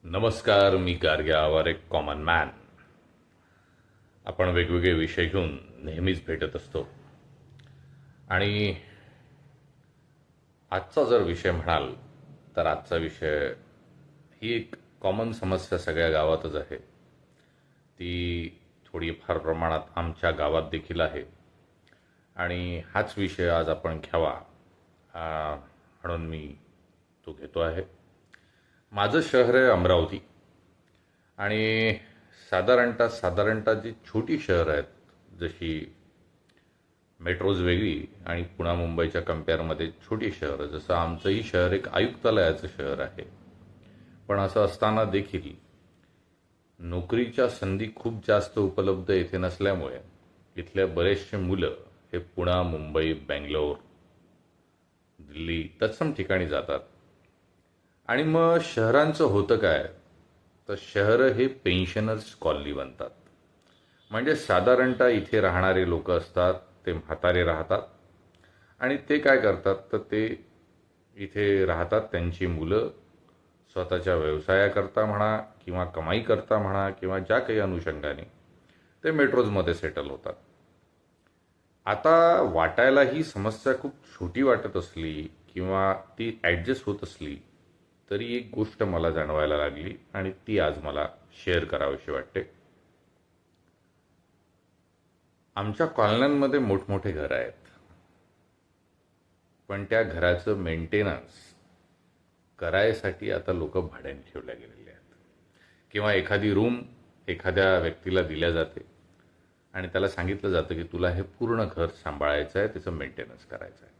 नमस्कार, मी गार्गे आवार, एक कॉमन मॅन. आपण वेगवेगळे विषय घेऊन नेहमीच भेटत असतो. आणि आजचा जर विषय म्हणाल तर आजचा विषय ही एक कॉमन समस्या सगळ्या गावातच आहे. ती थोडीफार प्रमाणात आमच्या गावात देखील आहे. आणि हाच विषय आज आपण घ्यावा म्हणून मी तो घेतो आहे. माझं शहर आहे अमरावती. आणि साधारणतः जी छोटी शहरं आहेत, जशी मेट्रोज वेगळी आणि पुणा मुंबईच्या कम्पेअरमध्ये छोटी शहरं, जसं आमचंही शहर एक आयुक्तालयाचं शहर आहे. पण असं असताना देखील नोकरीच्या संधी खूप जास्त उपलब्ध येथे नसल्यामुळे इथले बरेचसे मुलं हे पुणा, मुंबई, बेंगलोर, दिल्ली तत्सम ठिकाणी जातात. आणि मग शहरांचं होतं काय, तर शहरं हे पेन्शनर्स कॉलनी बनतात. म्हणजे साधारणतः इथे राहणारे लोक असतात, ते म्हातारे राहतात. आणि ते काय करतात, तर ते इथे राहतात. त्यांची मुलं स्वतःच्या व्यवसायाकरता म्हणा किंवा कमाई करता म्हणा किंवा ज्या काही अनुषंगाने ते मेट्रोजमध्ये सेटल होतात. आता वाटायला ही समस्या खूप छोटी वाटत असली किंवा ती ॲडजस्ट होत असली, तरी एक गोष्ट मला जाणवायला लागली आणि ती आज मला शेअर करावीशी वाटते. आमच्या कॉलन्यांमध्ये मोठमोठे घरं आहेत, पण त्या घराचं मेंटेनन्स करायसाठी आता लोक भाड्याने ठेवल्या गेलेले आहेत. किंवा एखादी रूम एखाद्या व्यक्तीला दिल्या जाते आणि त्याला सांगितलं जातं की तुला हे पूर्ण घर सांभाळायचं आहे, त्याचं मेंटेनन्स करायचं आहे.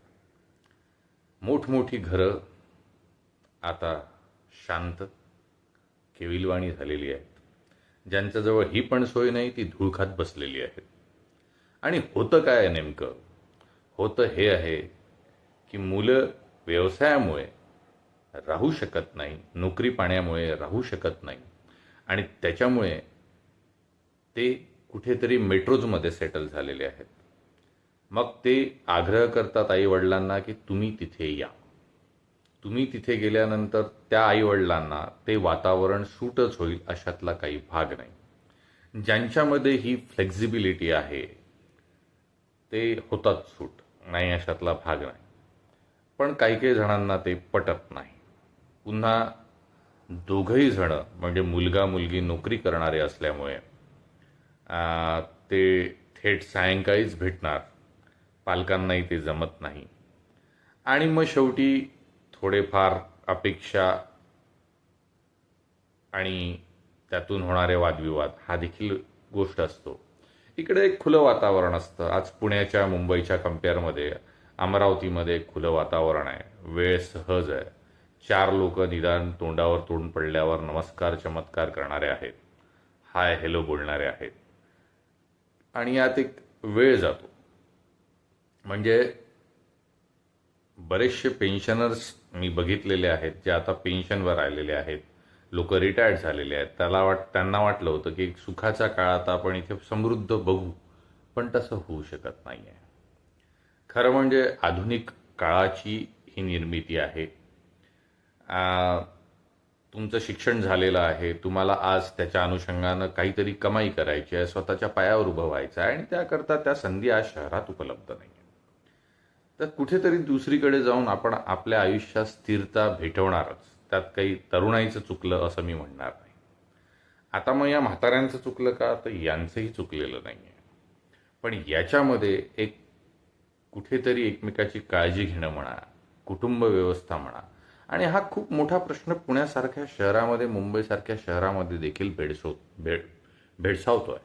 मोठमोठी घरं आता शांत केविलवाणी झालेली आहेत. ज्यांच्याजवळ ही पण सोय नाही, ती धूळ खात बसलेली आहेत. आणि होतं काय नेमकं, होतं हे आहे की मुलं व्यवसायामुळे राहू शकत नाही, नोकरी पाण्यामुळे राहू शकत नाही. आणि त्याच्यामुळे ते कुठेतरी मेट्रोजमध्ये सेटल झालेले आहेत. मग ते आग्रह करतात आईवडिलांना की तुम्ही तिथे या. तुम्ही तिथे गेल्यानंतर त्या आईवडिलांना ते वातावरण सूटच होईल अशातला काही भाग नाही. ज्यांच्यामध्ये ही फ्लेक्झिबिलिटी आहे ते होतात सूट, नाही अशातला भाग नाही. पण काही काही जणांना ते पटत नाही. पुन्हा दोघंही जण म्हणजे मुलगा मुलगी नोकरी करणारे असल्यामुळे ते थेट सायंकाळीच भेटणार, पालकांनाही ते जमत नाही. आणि मग शेवटी थोडेफार अपेक्षा आणि त्यातून होणारे वादविवाद हा देखील गोष्ट असतो. इकडे एक खुलं वातावरण असतं. आज पुण्याच्या मुंबईच्या कम्पेअरमध्ये अमरावतीमध्ये एक खुलं वातावरण आहे. वेळ सहज आहे. 4 लोक निदान तोंडावर तोंड पडल्यावर नमस्कार चमत्कार करणारे आहेत, हाय हॅलो बोलणारे आहेत. आणि यात एक वेळ जातो. म्हणजे बरेचसे पेन्शनर्स मी बघितलेले आहेत जे आता पेन्शनवर आलेले आहेत. लोक रिटायर्ड झालेले आहेत. त्यांना वाटलं होतं की सुखाच्या काळात आपण इथे समृद्ध बघू, पण तसं होऊ शकत नाही आहे. खरं म्हणजे आधुनिक काळाची ही निर्मिती आहे. तुमचं शिक्षण झालेलं आहे, तुम्हाला आज त्याच्या अनुषंगानं काहीतरी कमाई करायची आहे, स्वतःच्या पायावर उभं व्हायचं आहे आणि त्याकरता त्या संधी आज शहरात उपलब्ध नाही. तर कुठेतरी दुसरीकडे जाऊन आपण आपल्या आयुष्यात स्थिरता भेटवणारच. त्यात काही तरुणाईचं चुकलं असं मी म्हणणार नाही. आता मग या म्हाताऱ्यांचं चुकलं का, तर यांचंही चुकलेलं नाही आहे. पण याच्यामध्ये एक कुठेतरी एकमेकाची काळजी घेणं म्हणा, कुटुंब व्यवस्था म्हणा, आणि हा खूप मोठा प्रश्न पुण्यासारख्या शहरामध्ये, मुंबईसारख्या शहरामध्ये देखील भेडसावतोय.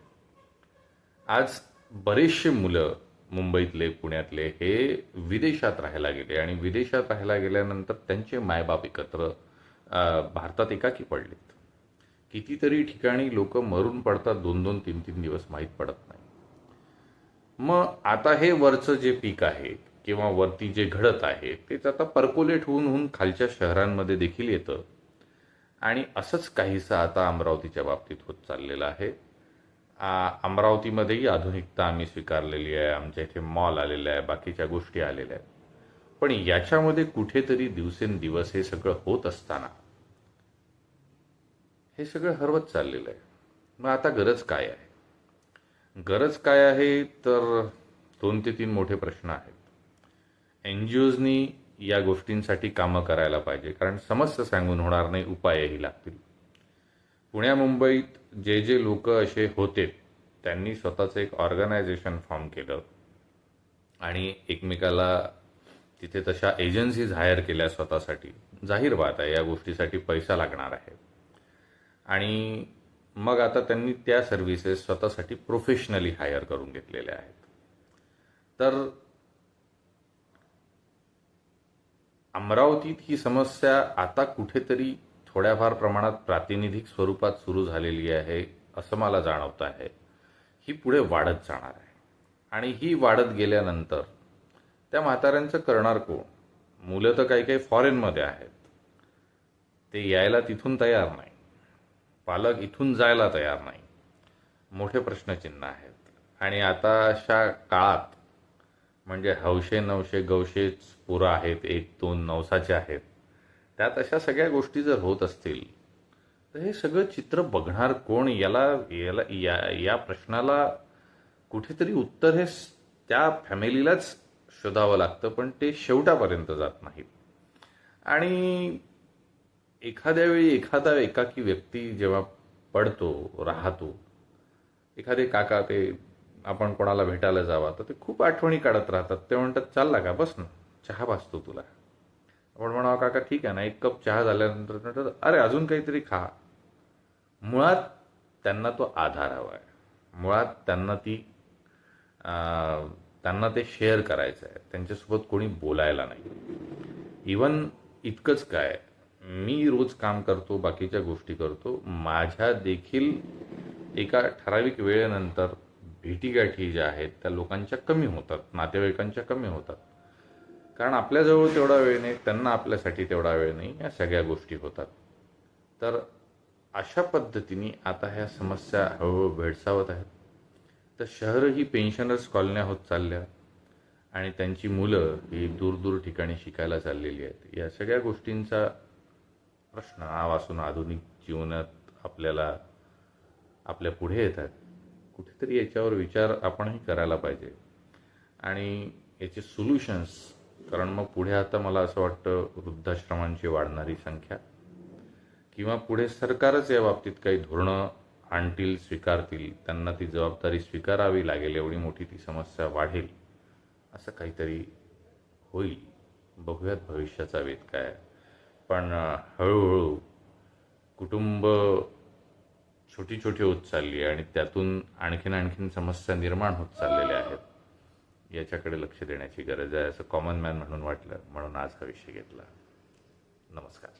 आज बरेचसे मुलं मुंबईतले, पुण्यातले हे विदेशात राहायला गेले आणि विदेशात राहायला गेल्यानंतर त्यांचे मायबाप एकत्र भारतात एकाकी पडलेत. कितीतरी ठिकाणी लोक मरून पडतात, 2-2, 3-3 दिवस माहीत पडत नाही. मग आता हे वरचं जे पीक आहे किंवा वरती जे घडत आहे तेच आता पर्कोलेट होऊन होऊन खालच्या शहरांमध्ये देखील येतं. आणि असंच काहीसं आता अमरावतीच्या बाबतीत होत चाललेलं आहे. अमरावतीमध्येही आधुनिकता आम्ही स्वीकारलेली आहे. आमच्या इथे मॉल आलेले आहे, बाकीच्या गोष्टी आलेल्या आहेत. पण याच्यामध्ये कुठेतरी दिवसेंदिवस हे सगळं होत असताना हे सगळं हरवत चाललेलं आहे. मग आता गरज काय आहे? गरज काय आहे तर 2 ते 3 मोठे प्रश्न आहेत. NGOजनी या गोष्टींसाठी कामं करायला पाहिजे, कारण समस्या सांगून होणार नाही, उपायही लागतील. पुण्या मुंबईत जे जे लोक असे होते त्यांनी स्वतःचं एक ऑर्गनायझेशन फॉर्म केलं आणि एकमेकाला तिथे तशा एजन्सीज हायर केल्या स्वतःसाठी. जाहीर बात आहे या गोष्टीसाठी पैसा लागणार आहे. आणि मग आता त्यांनी त्या सर्व्हिसेस स्वतःसाठी प्रोफेशनली हायर करून घेतलेल्या आहेत. तर अमरावतीत ही समस्या आता कुठेतरी थोड्याफार प्रमाणात प्रातिनिधिक स्वरूपात सुरू झालेली आहे असं मला जाणवतं आहे. ही पुढे वाढत जाणार आहे आणि ही वाढत गेल्यानंतर त्या म्हाताऱ्यांचं करणार कोण? मुलं तर काही काही फॉरेनमध्ये आहेत, ते यायला तिथून तयार नाही, पालक इथून जायला तयार नाही. मोठे प्रश्नचिन्ह आहेत. आणि आता अशा काळात म्हणजे हौशे नवशे गवशेच पोरं आहेत, 1-2 नवसाचे आहेत, त्यात अशा सगळ्या गोष्टी जर होत असतील तर हे सगळं चित्र बघणार कोण? याला याला या या प्रश्नाला कुठेतरी उत्तर हे त्या फॅमिलीलाच शोधावं लागतं, पण ते शेवटापर्यंत जात नाहीत. आणि एखाद्या वेळी एखादा एकाकी व्यक्ती जेव्हा पडतो, राहतो, एखादे काका ते आपण कोणाला भेटायला जावा तर ते खूप आठवणी काढत राहतात. ते म्हणतात, चालला का? बस ना, चहा भासतो तुला. आपण म्हणावं, काका ठीक आहे ना. 1 कप चहा झाल्यानंतर म्हणतात, अरे अजून काहीतरी खा. मुळात त्यांना तो आधार हवा आहे. मुळात त्यांना ते शेअर करायचं आहे. त्यांच्यासोबत कोणी बोलायला नाही. इवन इतकंच काय, मी रोज काम करतो, बाकीच्या गोष्टी करतो, माझ्या देखील एका ठराविक वेळेनंतर भेटीगाठी ज्या आहेत त्या लोकांच्या कमी होतात, नातेवाईकांच्या कमी होतात. कारण आपल्याजवळ तेवढा वेळ नाही, त्यांना आपल्यासाठी तेवढा वेळ नाही, या सगळ्या गोष्टी होतात. तर अशा पद्धतीने आता ह्या समस्या हळूहळू भेडसावत आहेत. तर शहरं ही पेन्शनर्स कॉलन्या होत चालल्या आणि त्यांची मुलं ही दूर दूर ठिकाणी शिकायला चाललेली आहेत. या सगळ्या गोष्टींचा प्रश्न आवासून आधुनिक जीवनात आपल्या पुढे येतात. कुठेतरी याच्यावर विचार आपणही करायला पाहिजे आणि याचे सोल्युशन्स. कारण मग पुढे आता मला असं वाटतं वृद्धाश्रमांची वाढणारी संख्या किंवा पुढे सरकारच या बाबतीत काही धोरणं आणतील, स्वीकारतील, त्यांना ती जबाबदारी स्वीकारावी लागेल, एवढी मोठी ती समस्या वाढेल, असं काहीतरी होईल. बघूयात भविष्याचा वेध काय. पण हळूहळू कुटुंब छोटी छोटी होत चालली आणि त्यातून आणखीन समस्या निर्माण होत चाललेल्या आहेत. याच्याकडे लक्ष देण्याची गरज आहे असं कॉमन मॅन म्हणून वाटलं, म्हणून आज हा विषय घेतला. नमस्कार.